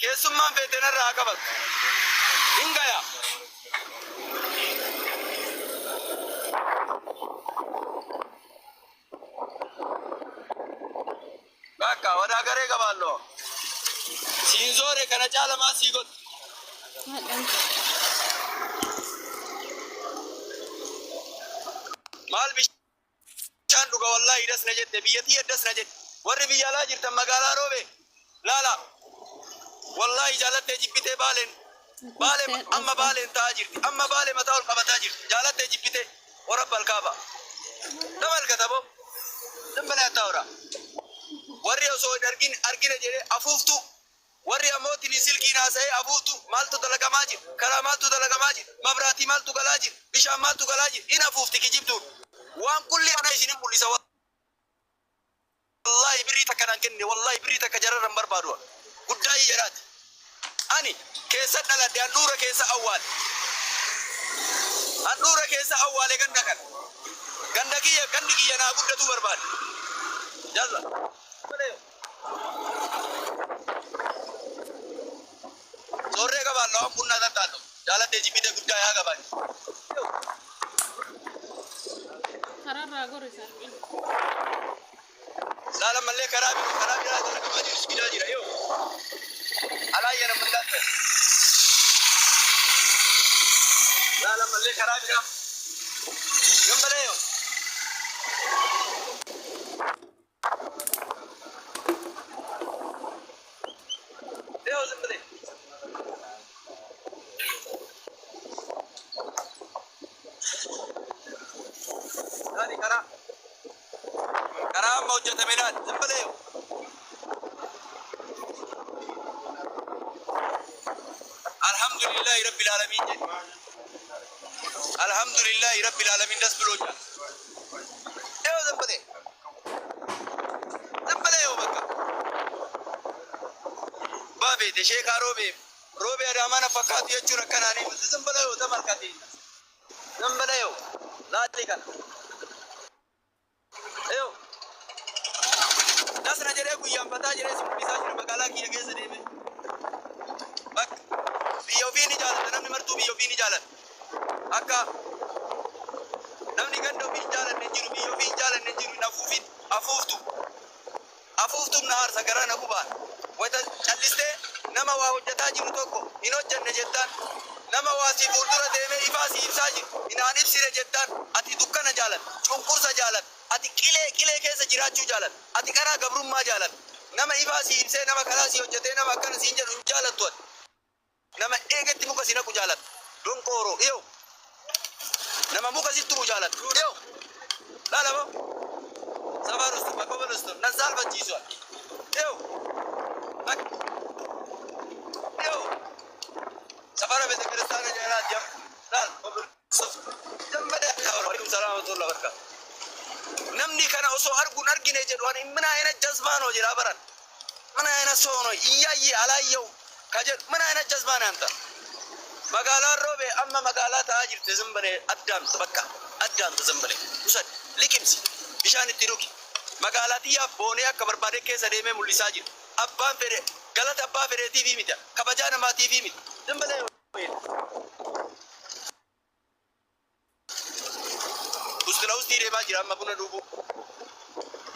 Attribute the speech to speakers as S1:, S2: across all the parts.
S1: Keessummaan feetena irraa qabatu. Hingaya. Bakka wadaa garee qabaallo. Siinzoore kana caalamaa sii godhu. Maal bishaan dhuga wallahi das na jette biyyattii das na jette. Warri biyya alaa jirtan magaalaa roobe. Laala. Wallahi jaalattee jibbitee baaleen amma baaleen ta'aa jirti. Amma baalee mataa ol qabataa jirti. Jaalattee jibbitee warra balkaaba. Damal katabo. Dambala yattaa'udha. Warri osoo argine jedhee afuuftu. Warri ammootiin silkiin haasa'ee afuuftu maaltu dalagamaa jira. Karaa maaltu dalagamaa jira. Mabraatii maaltu galaa jira. Bishaan maaltu galaa jira. Hin afuufti kijibtuun. Waan kulli ana isinin mul'isa. Wallahi birrii takka naan kenne. Wallahi birrii takka jararran barbaadu. Guddaa iyyaraati. Ani keessa dhaladhe handhuura keessa awwaale. Handhuura keessa awwaale ganda kana. Gandi kiyya naa guddatu barbaade. Jalla. Zorree qabaan lawan bunnaa tattaanno. Jaalattee jibbitee guddaa yaa qabaan.
S2: Kararraa gore sarbi.
S1: Laala mallee karaa biraa jala qabaa jiru sibiilaa jira yoo. Alaayya nama laata. Laala mallee karaa biraa. Gambalee yoo. Yoo zambalee. Nani karaa amma hojjetame laata zambalee yoo. Alhamdulillahi rabbil alamin. Alhamdulillahi rabbil alamin das biloja. Yoo zambalee. Zambalee yoo bakka. Baabee deshee kaaroobe. Roobe adaamana fakkaatu jechuun akkanaanii zambalee yoo tamarkate. Zambalee yoo laatti kana. Yoo. Das na jedhee guyyaan fataa jedhee simbisaa jira magaalaa kiyya keessa deeme. Bakka. Biyya ofii ni jaalata namni martuu biyya ofii ni jaalata. Akka namni ganda ofii jaalanne jiru biyya ofii jaalanne jiru nafuufin afuuftu. Afuuftuun na aarsa garaa na gubaan. Wayita callistee nama waa hojjetaa jiru tokko hin hojjenne jettaan. Nama waa si fuuldura deemee ifaa si ibsaa jiru. Inaan ibsire jettaan ati dukkana jaalata. Cunqursa jaalata. Ati qilee keessa jiraachuu jaalata. Ati karaa gabrummaa jaalata. Nama ifaa si ibsee nama karaa si hojjetee nama akkana siin jedhu hin jaalattu ati. Nama eegetti muka sina ku jaalata. Donkooro yoo. Nama muka sittu mu jaalata. Yoo. Laala moo. Safarustu bakkobalustu na salfachiisu. Yoo. Yoo. Safara bete kiristaana jaalaa jam. Laal. Jammadee yaa walikum salaamatullahi barakaatu. Namni kana osoo arguun argine jedhu ani mana ina jazbaanoo jira baran. Mana ina soono iyyaayye alaayyoo. Kajet mana ina jazbaana anta. Magaalaa roobe amma magaalaa ta'aa jirte zambalee addaamta bakka addaamta zambalee. Usad likimsi bishaan itti dhugi. Magaalaa xiyyaaf boonee akka barbaade keessa deemee mul'isaa jira. Abbaan fedhe galata abbaa fedhee TV miti. Kabajaa namaa TV miti. Zambalee Ustala ustii deemaa jira amma buna dhugu.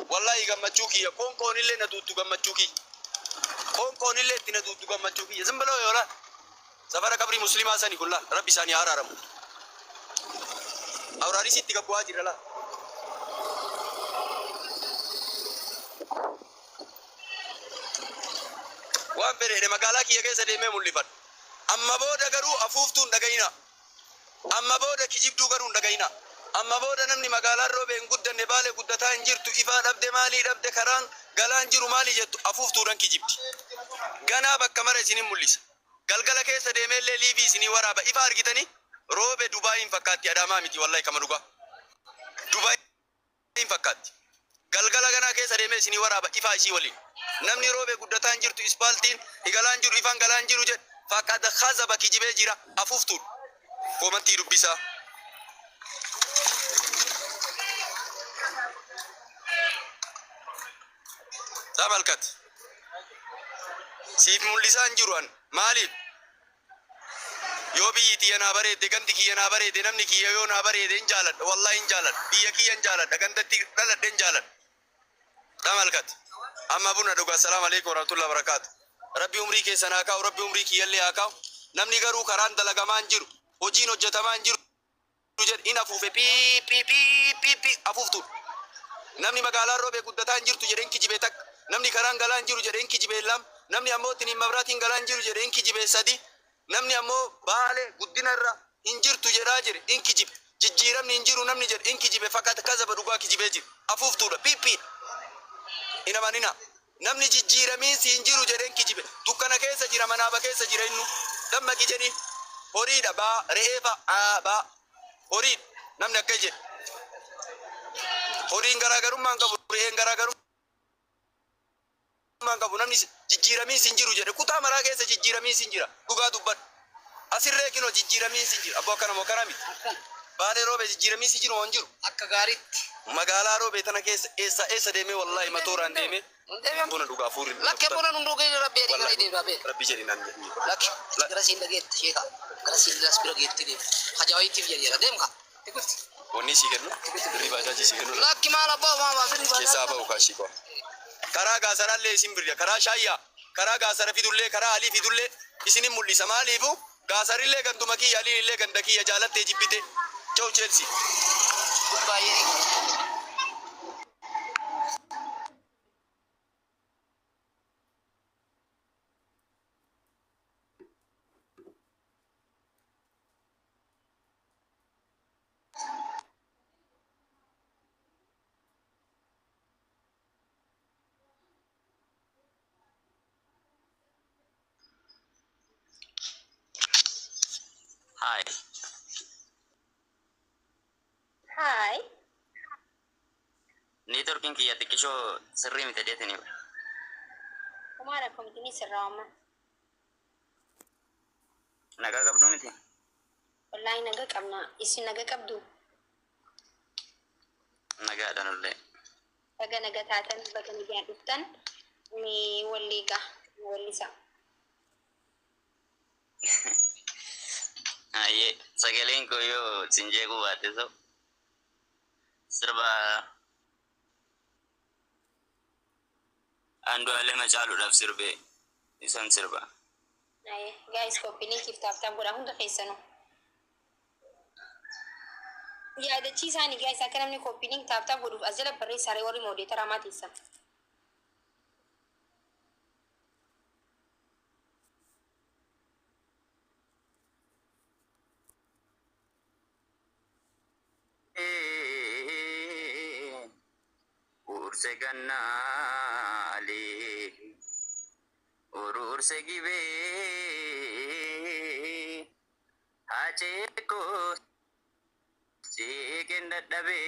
S1: Wallahi gammachuu kiyya qoonqoon illee na duuttu gammachuu kiyya. Qoonqoon illee itti na duuttu gammachuu kiyya. Zambalee yoo laal. Safara kabri muslimaa sani kulla rabbi sani araaramu. Awraari sitti gabbu'aa jira laa. Waan fedhe magaalaa kiyya keessa deemee mul'ifadhu. Amma booda garuu afuuftuun dhagayina. Amma booda kijibduu garuu hin dhagayina. Amma booda namni magaalaa roobee hin guddanne baalee guddataa hin jirtu ifaa dhabde maalii dhabde karaan galaan jiru maalii jettu afuuftuudhaan kijibdi. Ganaa bakka mara isinin mul'isa. Galgala keessa deemeellee liibii isinii waraaba ifa argitanii roobe Dubaayin fakkaatti adaamaa miti wallahi kama dhugaa. Dubaayin fakkaatti. Galgala ganaa keessa deemee isinii waraaba ifa isii waliin. Namni roobe guddataa hin jirtu ispaaltiin igalaan jiru ifaan galaan jiru jedhe fakkaata khazaba kijibee jira afuuftuudha. Komantii dubbisaa. Tabalkat. Siif mul'isaan jiruan maaliif? Yoo biyyi xiyya naa bareedde ganti kiyya naa bareedde namni kiyya yoo naa bareedde hin jaaladha wallahi hin jaaladha biyya kiyya hin jaaladha gandatti dhaladhe hin jaaladha. Tabalkat. Amma buna dhugaa assalamu alaikum warahmatullahi wabarakatuh. Rabbi umrii keessan haa kaa'u rabbi umrii kiyyallee haa kaa'u. Namni garuu karaan dalagamaa hin jiru hojiin hojjetamaa hin jiru jedh in afuufe pii afuuftu. Namni magaalaan roobee guddataa hin jirtu jedheen kijibee takka. Namni karaan galaa hin jiru jedheen kijibee lama. Namni ammoo tiniin mabraatiin galaa hin jiru jedheen kijibee sadi. Namni ammoo baalee guddina irra hin jirtu jedhaa jire in kijibe. Jijjiiramni hin jiru namni jedhe in kijibe fakkaata kasaba dhugaa kijibee jiru. Afuuftuudha pii. In amanina. Namni jijjiiramiinsi hin jiru jedheen kijibe. Dukkana keessa jira manaaba keessa jira innu. Dammaqi jedhi. Horiidha baa re'eefa baa. Horiidha namni akka jedhe. Horiin garaagarummaan qabu re'een garaagarummaan qabu namni jijjiiramiinsi hin jiru jedhe. Kutaa maraa keessa jijjiiramiinsi hin jira. Dhugaa dubbadhu. Asirree kinoo jijjiiramiinsi hin jiru. Abboo akkana moo kana miti. Baalee roobee jijjiiramiinsi jiru moo hin jiru? Akka gaariitti. Magaalaa roobee tana keessa eessa deemee wallahi matooraan deemee. Buna dhugaa fuurri. Lakkee buna nu dhugee rabbi jedhi gara deebi'aa bee. Rabbi jedhi naan jedhi. Lakki gara siin dhageetti sheeka. Gara siin das bira geetti deemu. Hajaawitiif jedheera deemka. Ikutti. Onni si kennu. Birri baajaaji si kennu. Lakki maal abbaa maama birri baajaaji. Keessaa ba'u kaashii koo. Karaa gaasaraallee isin birriya. Karaa shaayyaa. Karaa gaasara fidullee karaa alii fidullee isinin mul'isa maaliifu gaasarillee ganduma kiyya aliillee ganda kiyya jaalattee jibbite. Ciao Chelsea. Baay'ee. Hi.
S3: Hi.
S1: Networking kiyya xiqqishoo sirrii miti deetanii.
S3: Kumaara komitini sirraama.
S1: Nagaa qabdu miti.
S3: Wallahi naga qabna. Isin naga qabdu.
S1: Nagaadhaan ullee.
S3: Baga naga taatan baga nagaan dhuftan mi walliga wallisa.
S1: Aye, sagaleen koo yoo sin jeequu baate so sirba Andu'aalema caaluudhaaf sirbee isan sirba.
S3: Aye, guys koppiniin kiftaaftaan godha hunda keessanuu. Yaadachiisaanii guys akka namni koppiniin taaftaa godhuuf as jala barreessaree warri moodeetara maatiisa.
S1: Urse gannale, urse gibe, acheko, chegenda dabe,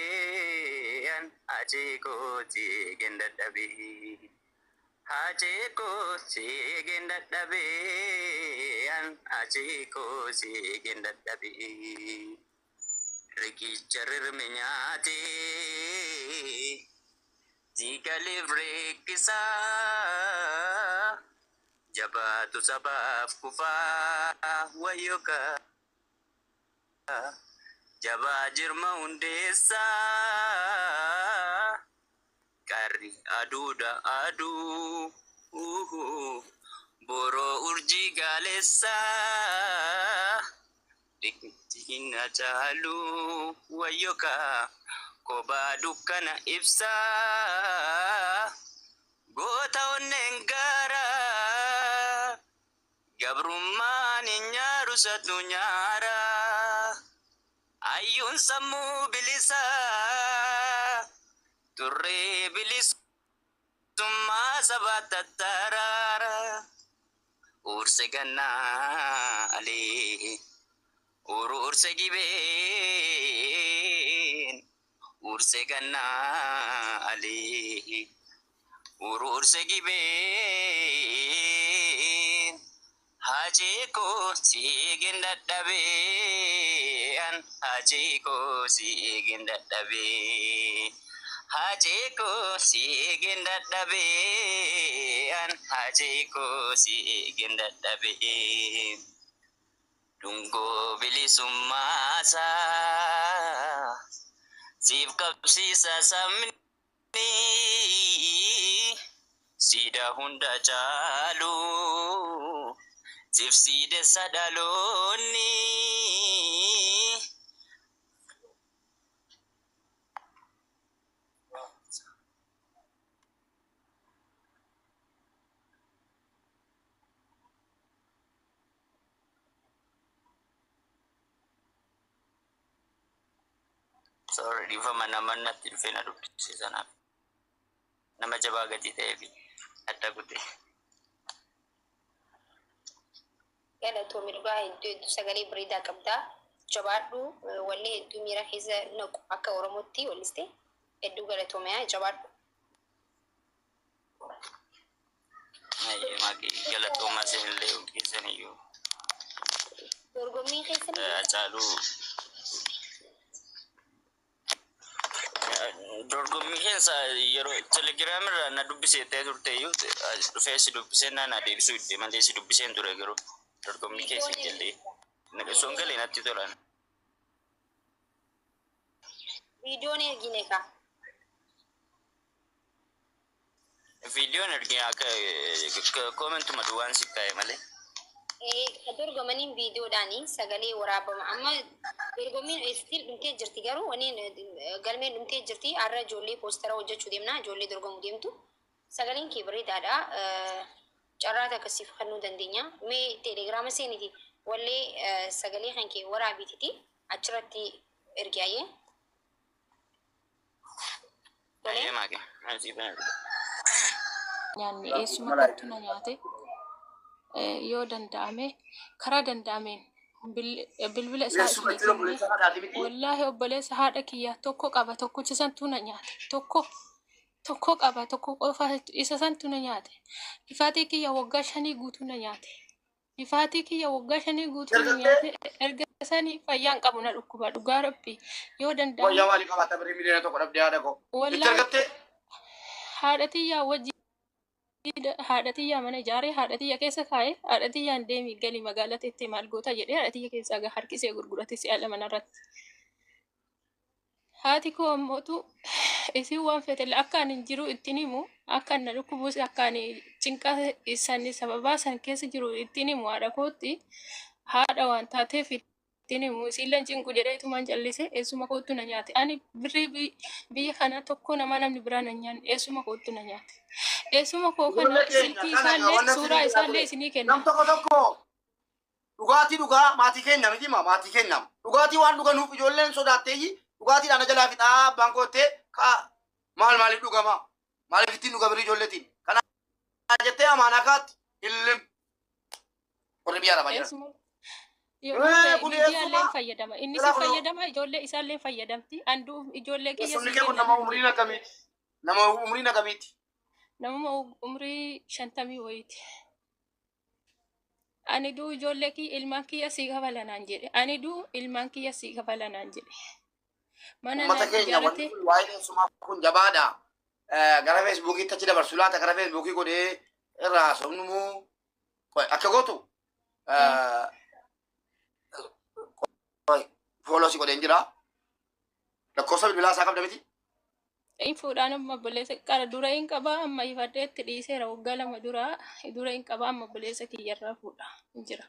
S1: acheko, chegenda dabe, acheko, chegenda dabe, acheko, chegenda dabe. Rikicharir menyate. Jika libre kisah jabatu sabab kufa wayoka jabajir maundesa kari aduda adu boro urji galesa diktin ajalu wayoka koba dukkana ibsa goota onnen gara gabrummaan nyaaru satu nyaara ayyuun sammuu bilisa turree bilisummaa sabaa tattaraara urse gannaalee urse gibeen urse gannaalee urse gibeen hajeeko siigin dadhabeen hajeeko siigin dadhabeen
S4: Hajiku sigin dadhabe an hajiku sigin dadhabe dungo bilisummasa sif qabsiisa sabni sida hunda caalu sif side sadaloonni sorry difama naman natin finadupsi sana nama jabaa gadi ta'eefi adda gute
S3: galatoomi dhugaa hedduu sagalee bareedaa qabdaa jabaadhu wallee hedduu miira keessa naqu akka oromootti walliste hedduu galatoomaa jabaadhu
S4: ayi magi galatooma senillee ukisaniyyuu
S3: dorgommii keessatti
S4: acaalu dorgommii keessa yeroo telegram irraa na dubbisee turteeyyuu dhufee si dubbisee na deebisuu itti malee si dubbiseen ture garuu dorgommii keessa jallee naqasuun galee natti tolan
S3: viidiyoon ergine ka
S4: viidiyoon ergine akka koomentuma duwwaan si kaa'e malee
S3: dorgomaniin viidiyoodhaani sagalee waraabama amma dorgommiin istil dhumtee jirti garuu waniin galmeen dhumtee jirti har'a ijoollee poostara hojjechuu deemna ijoollee dorgomuu deemtu sagaleen kee bareedaadha carraata akkasiif kennuu dandeenya mee telegiraama seeniti wallee sagalee kan kee waraabititi achirratti ergiyaayyee
S2: nyaanni eessuma kattuna nyaate yoo danda'ame karaa danda'ameen bilbila isaa kennee wallaahi obboleessa haadha kiyyaa tokko qaba tokkicha santu na nyaate tokko qaba tokko qofa isa santu na nyaate ifaatii kiyya waggaa 5 guutuu na nyaate ifaatii kiyya waggaa 5 guutuu na nyaate erga sanii fayyaan qabu na dhukkuba dhugaa rabbi yoo danda'ame
S1: wayyaa wali qabata bari miliyoona tokko dhabdee haadha koo
S2: wallaahi haadha kiyyaa wajji haadhatiyyaa mana ijaaree haadhatiyya keessa kaa'ee haadhatiyyaan deemii galii magaalaa teettee maal goota jedhee haadhatiyya keessaa harkisee gurgurate si'a lama narratti. Haati koo ammootu isin waan fete akka ani jiru ittiin himu akka ana dhukkubuus akka ani cinqaa isaanii sababaa san keessa jiru ittiin himu haadha kootti haadha waan taateef ittiin himu isiillee cinqu jedheetumaan callise eessuma kootu na nyaate ani birrii biyya kana tokko nama namni biraa na nyaanne eessuma kootu na nyaate. Eessuma koo kana silkii isaallee suuraa isaallee isinii kenna.
S1: Nam tokko dhugaatii dhugaa maatii kenna miti maatii kenna dhugaatii waan dhuganuuf ijoolleen sodaatteeyyi dhugaatiidhaan jalaa fixaa abbaan koottee kaa maaliif dhugama maaliif ittiin dhuga birii ijoolleetiin kana jettee amaanaa kaatti illim warri biyya arabaa jira.
S2: Ijoolleen fayyadama inni si fayyadama ijoollee isaallee fayyadamti anduu ijoollee kiyya
S1: si kenna. Nama umriin akkamiiti? Nama umriin akkamiiti?
S2: Nama umrii 50 wayiiti. Ani duu ijoollee kiyya ilmaan kiyya si gabalanaan jedhe. Ani duu ilmaan kiyya si gabalanaan jedhe. Mana
S1: mata keenya wanti waa'ee sumaa kun jabaadha. Gara Feesbuukiitti achi dabarsu laata gara Feesbuukii godhee irraa somnumuu akka gootu fooloo si godheen jira. Lakkoofsa bilbilaa isaa qabda miti.
S2: Fuudhaan amma obboleessa qara dura hin qabaa amma ifadhee itti dhiiseera waggaa 2 dura hin qabaa amma obboleessa kiyyarraa fuudha jira.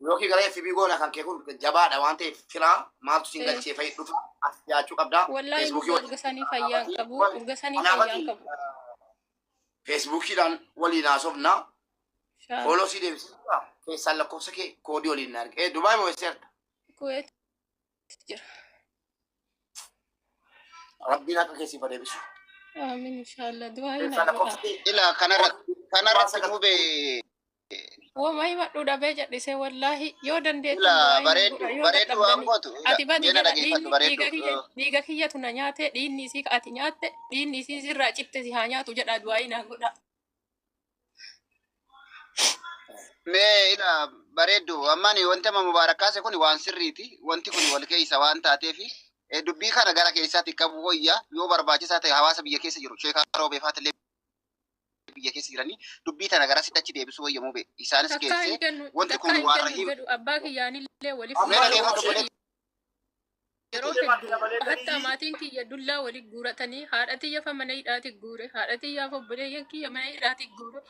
S1: Yookiin gara FB goona kan kee kun jabaadha waan ta'eef firaa maaltu siin galchee fayyadu dhufa as dhiyaachuu qabda.
S2: Wallaahi urga sanii fayyaan qabu urga sanii fayyaan qabu.
S1: Feesbuukiidhaan waliin haasofna. Fooloo si deebisudha. Keessaan lakkoofsa kee koodii waliin na arge. Dubaay moo eesseerta?
S2: Kuweet jira.
S1: Rabbiin akka keessi fadeebisu.
S2: Amiin inshallah du'aa ina.
S4: Ila kanarratti mube
S2: Wama hima dhuudha bee jedhise wallahi yoo dandeettu
S4: bareedu waan gootu
S2: ati dhiiga kiyyatu na nyaate dhiinni isii ati nyaatte dhiinni isii sirraa cibte si haa nyaatu jedha du'aa ina godha.
S4: Mee ila bareedu ammani wanti amma mubaarakaase kun waan sirriiti wanti kun wal keessa waan taateefi
S5: dubbii kana gara keessatti qabu wayya yoo barbaachisaa ta'e hawaasa biyya keessa jiru sheekaa roobee faatillee biyya keessa jiranii dubbii tana gara sitti achi deebisuu wayya mube isaanis geesse wanti kun waan rahim
S2: abbaa kiyyaanillee waliif yeroo hatta maatiin kiyya dullaa waliin guuratanii haadha xiyya fa mana hidhaati guure haadha xiyyaa fa obboleeyyan kiyya mana hidhaati guure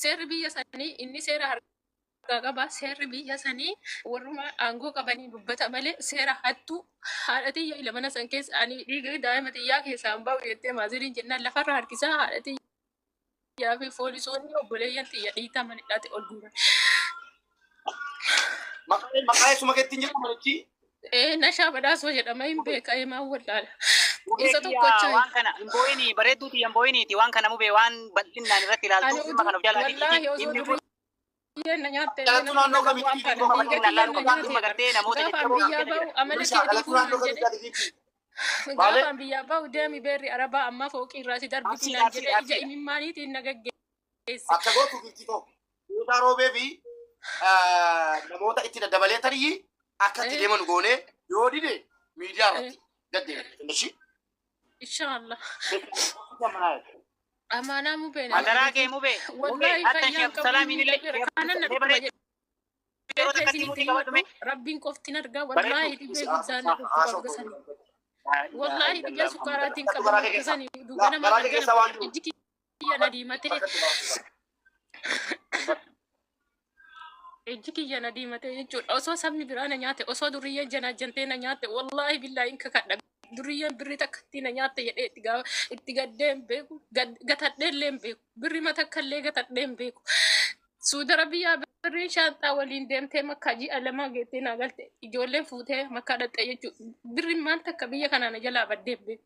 S2: seerri biyya sanii inni seera harkaa qaba seerri biyya sanii warruma aangoo qabanii dubbata malee seera hattuu haadha xiyya ila mana san keessa ani dhiiga daa'ima xiyyaa keessaan bahu jettee maaziriin jennaan lafarra harkisaa haadha xiyyaa fi poolisoonni obboleeyyan xiyya dhiitaa mana hidhaati ol guuran.
S1: Maqaa eessuma keetti hin jedhamu jechi.
S2: Nashaa badhaasoo jedhama hin beeka himaa wallaala.
S6: Isa tokkocha waan kana imboyini bareeduuti imboyiniiti waan kana mubee waan bal'inaan irratti ilaaltu dhimma kana of jaalladhi inni kun
S2: yenna nyaatte
S1: Jalatu naannoo kamitti
S6: dhimma gartee namoota
S2: gaafaan biyyaa bahu deemi beerri arabaa amma fooqii irraa si darbitii naan jedhe ija imimmaaniitiin na gaggeesse.
S1: akka gootu biftitoo Yuudaa roobee fi namoota itti daddabalee tarii akka itti deeman goonee yoo dide miidiyaa irratti gaddeebishi.
S2: Inshallah. Amaanaa mubee
S6: Madaraa kee mubee hatta sheekh Salaamiin illee
S2: rabbiin qoftiin argaa wallaahi dhibee guddaan argasan wallaahi dhibee sukkaaraatiin qaban argasan duuba nama argaa ijji kiyya na diimatee ejji kiyya na diimatee jechuudha osoo sabni biraa na nyaate osoo duriyyeen janaajjantee na nyaate wallaahi billaahi inka kadha duriyyeen birri takkatti na nyaatte jedhee itti gaddeen beeku gatadheelleen beeku birri matakkallee gatadheen beeku suuda rabiyyaa birriin shaanxaa waliin deemtee makkaa ji'a lamaa geettee naa galte ijoolleen fuutee makkaa dhaxxee jechuudha birriin maal takka biyya kanaa na jalaa baddeen beeku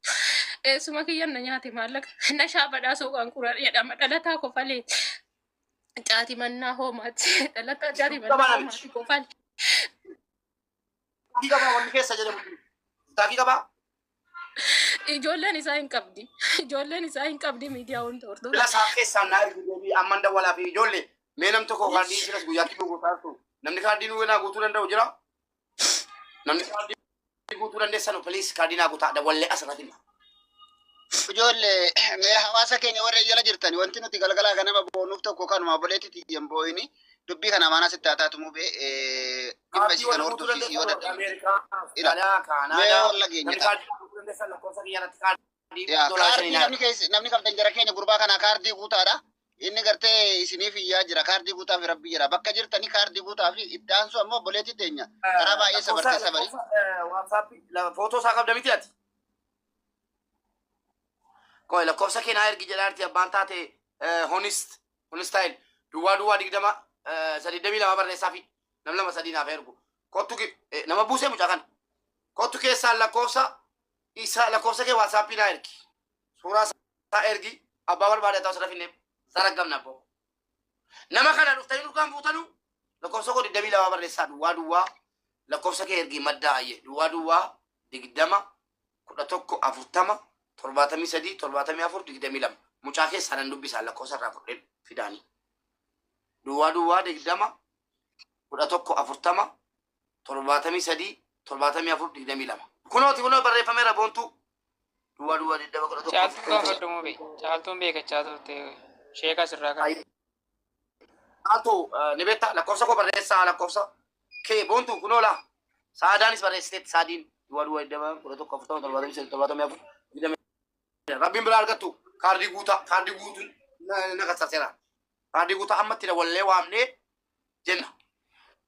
S2: eessuma kiyyan na nyaate maallaqa nashaa badhaasoo qaanquraa jedhama dhalataa kofalee Jati mana homat, dalata jati mana homat kofal.
S1: Tiga ba wani kesa jadi mungkin. Taki ka ba?
S2: Ijoolleen isaa hin qabdi. Ijoolleen isaa hin qabdi miidiyaa hundi hordofaa.
S1: Bila saa keessaa naa ergi Amanda walaa fi ijoollee mee nam tokko kaardii jiras guyyaatti nu taasisu. Namni kaardii nu naa guutuu danda'u jira. Namni kaardii guutuu dandeessan police kaardii naa guutaa dawallee asirratti.
S5: Ijoollee mee hawaasa keenya warra jala jirtani wanti nuti galgalaa kanama boonuuf tokko kanuma boleetti yembooyini dubbii kana maana sitti taatu mube dhibba isii kan hordofiisi yoo dadhabe mee walla geenyata namni kabdan jara keenya gurbaa kana kaardii guutaadha inni gartee isiniif iyyaa jira kaardii guutaaf rabbi jira bakka jirtani kaardii guutaaf itti aansu ammoo boleetti teenya karaa baay'ee sabartee sabari
S1: footoo isaa qabdamiti ati Koi la kopsa kena ergi jalarti abbaan taate honestyle duwwaa digdama sadi dami lama barre safi nam lama sadi naaf ergu kottu nama buusee mucaa kana kottu keessaan lakkoofsa kee waasaapii naa ergi suuraa isaa ergi abbaa barbaade ta'u sirrafinne saraggamna abbo nama kana dhuftanii dhugaan fuutanu lakkoofsa koo 22 barreessaa duwwaa lakkoofsa kee ergi maddaa ayye duwwaa digdama 11 40 sadii 74 22 mucaa keessaa nan dubbisaa lakkoofsa irraa fudheen fidaanii duwwaa digdama 11 40 sadii 74 22 kunoo barreeffameera boontuu duwwaa digdama 11
S6: Caaltuu gaafadhumu bee caaltuun beekachaa turte sheekaa sirraa kan
S1: Caaltuu ni beektaa lakkoofsa koo barreessaa lakkoofsa kee boontuu kunoo laa saadaanis barreessiteetti saadiin duwwaa digdama 11 40 74 Rabbiin biraa argattu kaardii guutuun na qaxxaseera. Kaardii guutaa ammatti wallee waamnee jenna.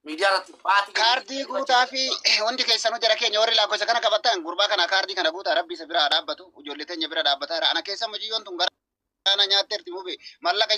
S1: Miidiyaa irratti baati.
S5: Kaardii guutaa fi hundi keessanuu jara keenya warri lakkoofsa kana qabatan gurbaa kana kaardii kana guutaa rabbi isa biraa dhaabbatu ijoollee teenya bira dhaabbataa jira. Ana keessa mujiyyoon tun gara nyaatte erti mube mallaqa